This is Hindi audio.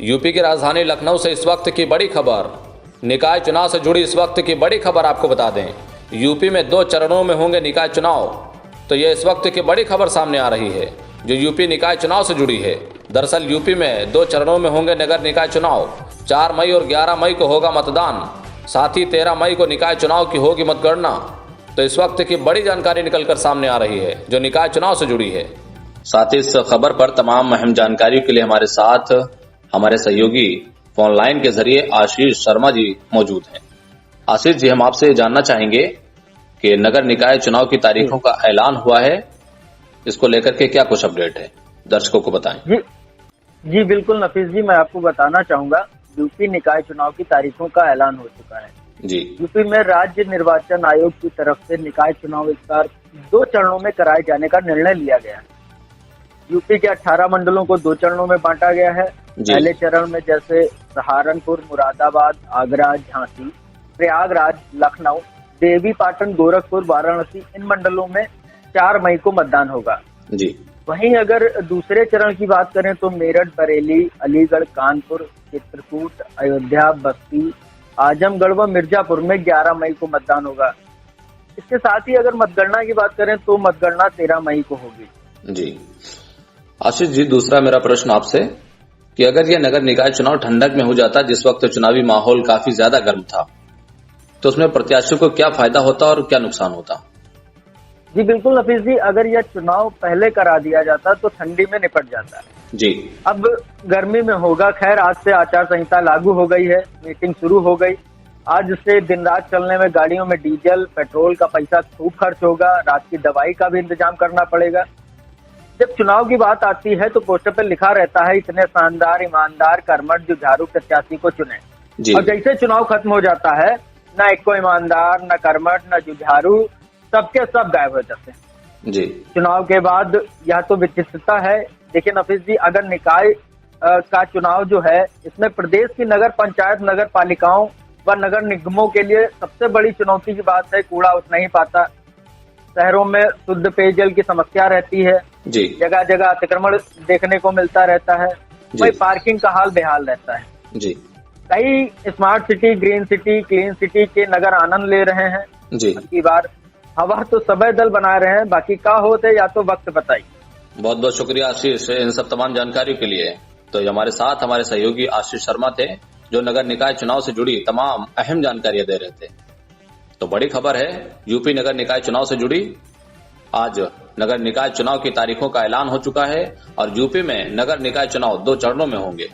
यूपी की राजधानी लखनऊ से इस वक्त की बड़ी खबर, निकाय चुनाव से जुड़ी इस वक्त की बड़ी खबर आपको बता दें। यूपी में 2 चरणों में होंगे निकाय चुनाव। तो ये इस वक्त की बड़ी खबर सामने आ रही है जो यूपी निकाय चुनाव से जुड़ी है। दरअसल यूपी में 2 चरणों में होंगे नगर निकाय चुनाव। 4 मई और 11 मई को होगा मतदान, साथ ही 13 मई को निकाय चुनाव की होगी मतगणना। तो इस वक्त की बड़ी जानकारी निकलकर सामने आ रही है जो निकाय चुनाव से जुड़ी है। साथ ही इस खबर पर तमाम अहम जानकारियों के लिए हमारे साथ हमारे सहयोगी फोन लाइन के जरिए आशीष शर्मा जी मौजूद हैं। आशीष जी, हम आपसे जानना चाहेंगे कि नगर निकाय चुनाव की तारीखों का ऐलान हुआ है, इसको लेकर के क्या कुछ अपडेट है, दर्शकों को बताएं। जी बिल्कुल नफीस जी, मैं आपको बताना चाहूंगा यूपी निकाय चुनाव की तारीखों का ऐलान हो चुका है जी। यूपी में राज्य निर्वाचन आयोग की तरफ से निकाय चुनाव इस बार 2 चरणों में कराए जाने का निर्णय लिया गया है। यूपी के 18 मंडलों को 2 चरणों में बांटा गया है। पहले चरण में जैसे सहारनपुर, मुरादाबाद, आगरा, झांसी, प्रयागराज, लखनऊ, देवी पाटन, गोरखपुर, वाराणसी, इन मंडलों में 4 मई को मतदान होगा जी। वहीं अगर दूसरे चरण की बात करें तो मेरठ, बरेली, अलीगढ़, कानपुर, चित्रकूट, अयोध्या, बस्ती, आजमगढ़ व मिर्जापुर में 11 मई को मतदान होगा। इसके साथ ही अगर मतगणना की बात करें तो मतगणना 13 मई को होगी। जी आशीष जी, दूसरा मेरा प्रश्न आपसे कि अगर यह नगर निकाय चुनाव ठंडक में हो जाता, जिस वक्त चुनावी माहौल काफी ज्यादा गर्म था, तो उसमें प्रत्याशियों को क्या फायदा होता और क्या नुकसान होता? जी बिल्कुल नफीस जी, अगर यह चुनाव पहले करा दिया जाता तो ठंडी में निपट जाता है जी। अब गर्मी में होगा। खैर, आज से आचार संहिता लागू हो गई है, मीटिंग शुरू हो गई। आज से दिन रात चलने में गाड़ियों में डीजल पेट्रोल का पैसा खूब खर्च होगा, रात की दवाई का भी इंतजाम करना पड़ेगा। जब चुनाव की बात आती है तो पोस्टर पर लिखा रहता है, इतने शानदार, ईमानदार, कर्मठ जुझारू प्रत्याशी को चुने। और जैसे चुनाव खत्म हो जाता है, न एक को ईमानदार, न कर्मठ, न जुझारू, सबके सब गायब हो जाते हैं जी। चुनाव के बाद यह तो विचित्रता है। देखिए नफीस जी, अगर निकाय का चुनाव जो है, इसमें प्रदेश की नगर पंचायत, नगर पालिकाओं व नगर निगमों के लिए सबसे बड़ी चुनौती की बात है, कूड़ा उठ नहीं पाता। शहरों में शुद्ध पेयजल की समस्या रहती है जी। जगह जगह अतिक्रमण देखने को मिलता रहता है। वही पार्किंग का हाल बेहाल रहता है जी। कई smart city, green city, clean city के नगर आनंद ले रहे हैं जी। की बार हवा तो सबे दल बना रहे हैं, बाकी का होते या तो वक्त बताइए। बहुत बहुत शुक्रिया आशीष इन सब तमाम जानकारी के लिए। तो हमारे साथ हमारे सहयोगी आशीष शर्मा थे जो नगर निकाय चुनाव से जुड़ी तमाम अहम जानकारियां दे रहे थे। तो बड़ी खबर है यूपी नगर निकाय चुनाव से जुड़ी। आज नगर निकाय चुनाव की तारीखों का ऐलान हो चुका है और यूपी में नगर निकाय चुनाव 2 चरणों में होंगे।